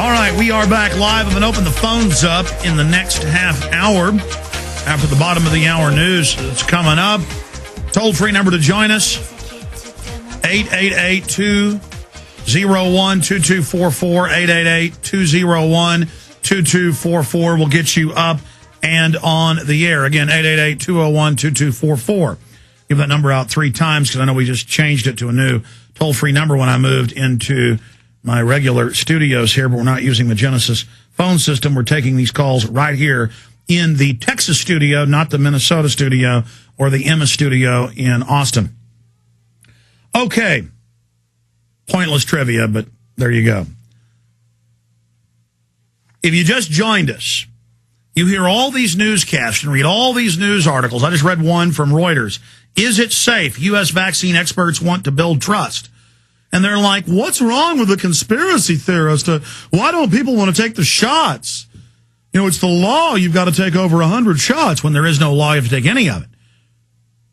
All right, we are back live. I'm going to open the phones up in the next half hour after the bottom of the hour news. It's coming up. Toll-free number to join us, 888-201-2244, 888-201-2244 will get you up and on the air. Again, 888-201-2244. Give that number out 3 times because I know we just changed it to a new toll-free number when I moved into my regular studios here, but we're not using the Genesis phone system. We're taking these calls right here in the Texas studio, not the Minnesota studio or the Emma studio in Austin. Okay. Pointless trivia, but there you go. If you just joined us, you hear all these newscasts and read all these news articles. I just read one from Reuters. Is it safe? U.S. vaccine experts want to build trust. And they're like, what's wrong with the conspiracy theorist? Why don't people want to take the shots? You know, it's the law. You've got to take over 100 shots when there is no law. You have to take any of it.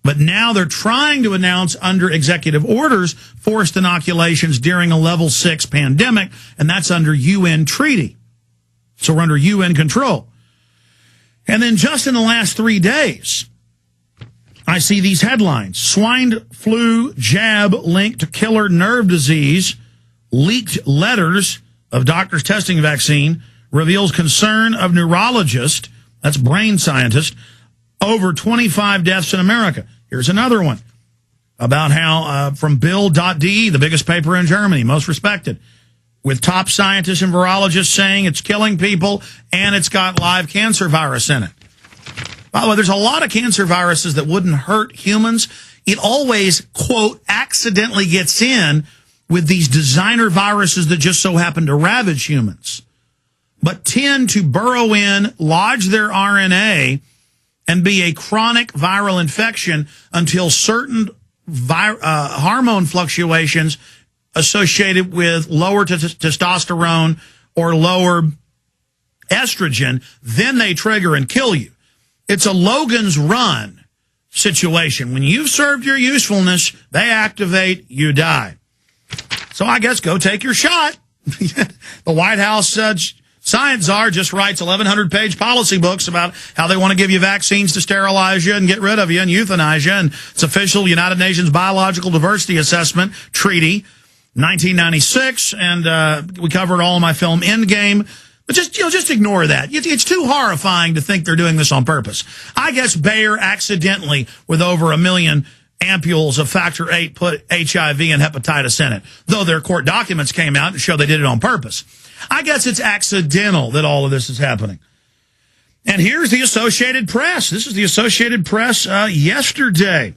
But now they're trying to announce under executive orders forced inoculations during a level 6 pandemic, and that's under UN treaty. So we're under UN control. And then just in the last 3 days, I see these headlines. Swine flu jab linked to killer nerve disease. Leaked letters of doctors testing vaccine reveals concern of neurologist, that's brain scientist, over 25 deaths in America. Here's another one about how from Bild.de, the biggest paper in Germany, most respected, with top scientists and virologists saying it's killing people and it's got live cancer virus in it. By the way, there's a lot of cancer viruses that wouldn't hurt humans. It always, quote, accidentally gets in with these designer viruses that just so happen to ravage humans, but tend to burrow in, lodge their RNA, and be a chronic viral infection until certain hormone fluctuations associated with lower testosterone or lower estrogen, then they trigger and kill you. It's a Logan's Run situation. When you've served your usefulness, they activate, you die. So I guess go take your shot. The White House science czar just writes 1,100-page policy books about how they want to give you vaccines to sterilize you and get rid of you and euthanize you. And it's official United Nations Biological Diversity Assessment Treaty, 1996. And we covered all in my film Endgame. But just ignore that. It's too horrifying to think they're doing this on purpose. I guess Bayer accidentally, with over 1 million ampules of factor VIII, put HIV and hepatitis in it, though their court documents came out to show they did it on purpose. I guess it's accidental that all of this is happening. And here's the Associated Press. This is the Associated Press yesterday.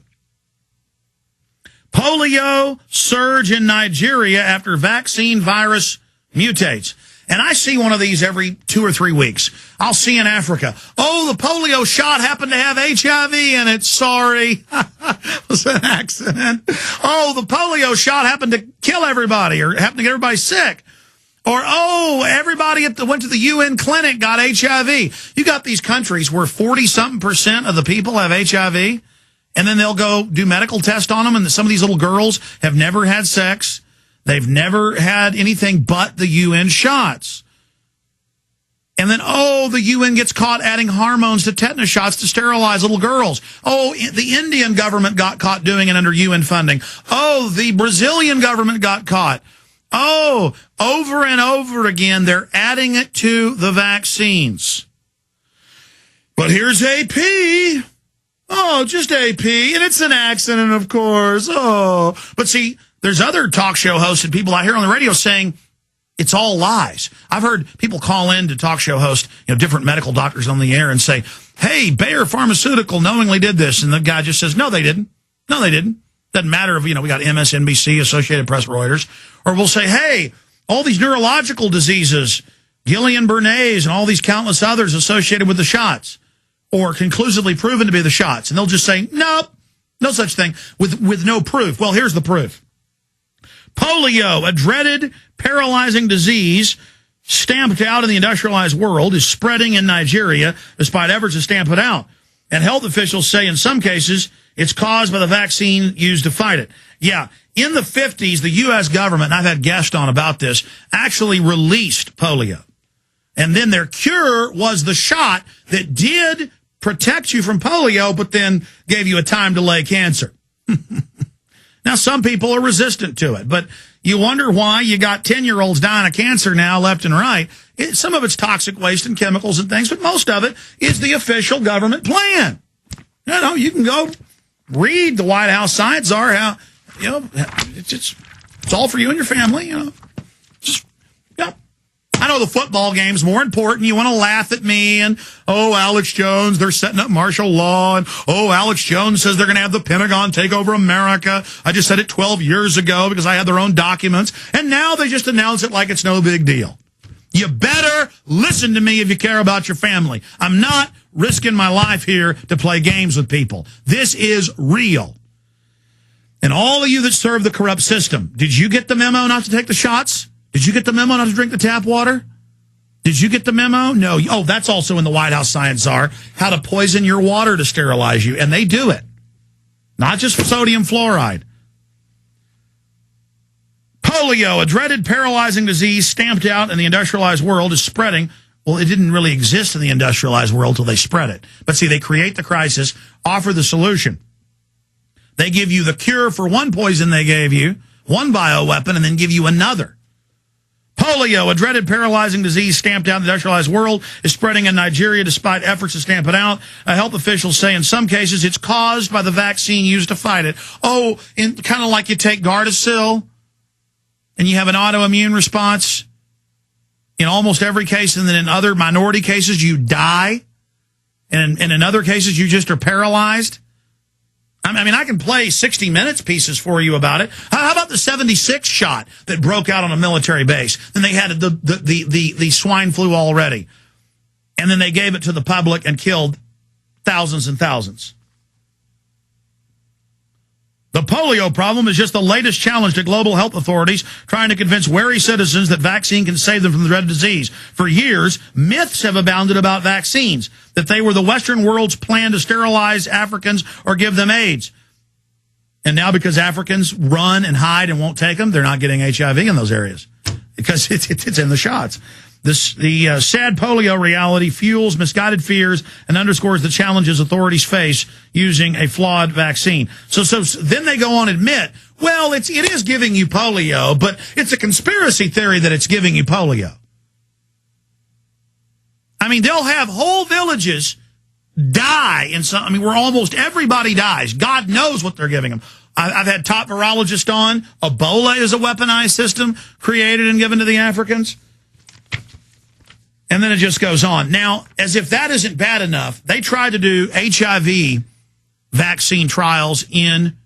Polio surge in Nigeria after vaccine virus mutates. And I see one of these every 2 or 3 weeks. I'll see in Africa, oh, the polio shot happened to have HIV in it. Sorry. It was an accident. Oh, the polio shot happened to kill everybody or happened to get everybody sick. Or, oh, everybody went to the UN clinic got HIV. You got these countries where 40-something% of the people have HIV, and then they'll go do medical tests on them, and some of these little girls have never had sex. They've never had anything but the UN shots. And then, oh, the UN gets caught adding hormones to tetanus shots to sterilize little girls. Oh, the Indian government got caught doing it under UN funding. Oh, the Brazilian government got caught. Oh, over and over again, they're adding it to the vaccines. But here's AP. Oh, just AP. And it's an accident, of course. Oh, but see, there's other talk show hosts and people I hear on the radio saying it's all lies. I've heard people call in to talk show host, different medical doctors on the air and say, hey, Bayer Pharmaceutical knowingly did this. And the guy just says, no, they didn't. No, they didn't. Doesn't matter if, we got MSNBC, Associated Press, Reuters. Or we'll say, hey, all these neurological diseases, Guillain-Barré's and all these countless others associated with the shots, or conclusively proven to be the shots. And they'll just say, nope, no such thing, with no proof. Well, here's the proof. Polio, a dreaded, paralyzing disease stamped out in the industrialized world, is spreading in Nigeria despite efforts to stamp it out. And health officials say in some cases it's caused by the vaccine used to fight it. Yeah, in the 50s, the U.S. government, and I've had guests on about this, actually released polio. And then their cure was the shot that did protect you from polio, but then gave you a time delay cancer. Now, some people are resistant to it, but you wonder why you got 10-year-olds dying of cancer now left and right. Some of it's toxic waste and chemicals and things, but most of it is the official government plan. You know, you can go read the White House Science Czar, how, you know, it's all for you and your family, you know. Just, yeah. I know the football game's more important. You want to laugh at me and, oh, Alex Jones, they're setting up martial law. And, oh, Alex Jones says they're going to have the Pentagon take over America. I just said it 12 years ago because I had their own documents. And now they just announce it like it's no big deal. You better listen to me if you care about your family. I'm not risking my life here to play games with people. This is real. And all of you that serve the corrupt system, did you get the memo not to take the shots? Did you get the memo not to drink the tap water? Did you get the memo? No. Oh, that's also in the White House Science Czar, how to poison your water to sterilize you. And they do it. Not just sodium fluoride. Polio, a dreaded paralyzing disease stamped out in the industrialized world, is spreading. Well, it didn't really exist in the industrialized world till they spread it. But see, they create the crisis, offer the solution. They give you the cure for one poison they gave you, one bioweapon, and then give you another. Polio, a dreaded paralyzing disease stamped out in the industrialized world, is spreading in Nigeria despite efforts to stamp it out. Health officials say in some cases it's caused by the vaccine used to fight it. Oh, kind of like you take Gardasil and you have an autoimmune response in almost every case, and then in other minority cases you die, and in other cases you just are paralyzed. I mean, I can play 60 Minutes pieces for you about it. How about the 76 shot that broke out on a military base? Then they had the swine flu already. And then they gave it to the public and killed thousands and thousands. The polio problem is just the latest challenge to global health authorities trying to convince wary citizens that vaccine can save them from the dreaded disease. For years, myths have abounded about vaccines, that they were the Western world's plan to sterilize Africans or give them AIDS. And now because Africans run and hide and won't take them, they're not getting HIV in those areas because it's in the shots. The sad polio reality fuels misguided fears and underscores the challenges authorities face using a flawed vaccine. So then they go on and admit, well, it is giving you polio, but it's a conspiracy theory that it's giving you polio. I mean, they'll have whole villages die in some, I mean, where almost everybody dies. God knows what they're giving them. I've had top virologists on. Ebola is a weaponized system created and given to the Africans. And then it just goes on. Now, as if that isn't bad enough, they tried to do HIV vaccine trials in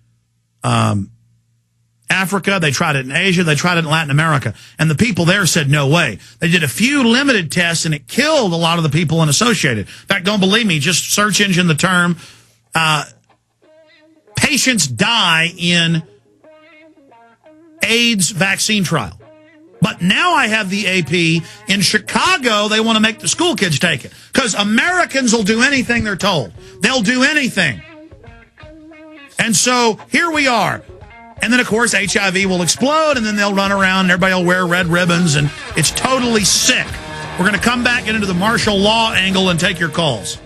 Africa. They tried it in Asia. They tried it in Latin America. And the people there said, no way. They did a few limited tests, and it killed a lot of the people associated. In fact, don't believe me, just search engine the term. Patients die in AIDS vaccine trial. But now I have the AP in Chicago. They want to make the school kids take it because Americans will do anything they're told. They'll do anything. And so here we are. And then, of course, HIV will explode, and then they'll run around, and everybody will wear red ribbons, and it's totally sick. We're going to come back into the martial law angle and take your calls.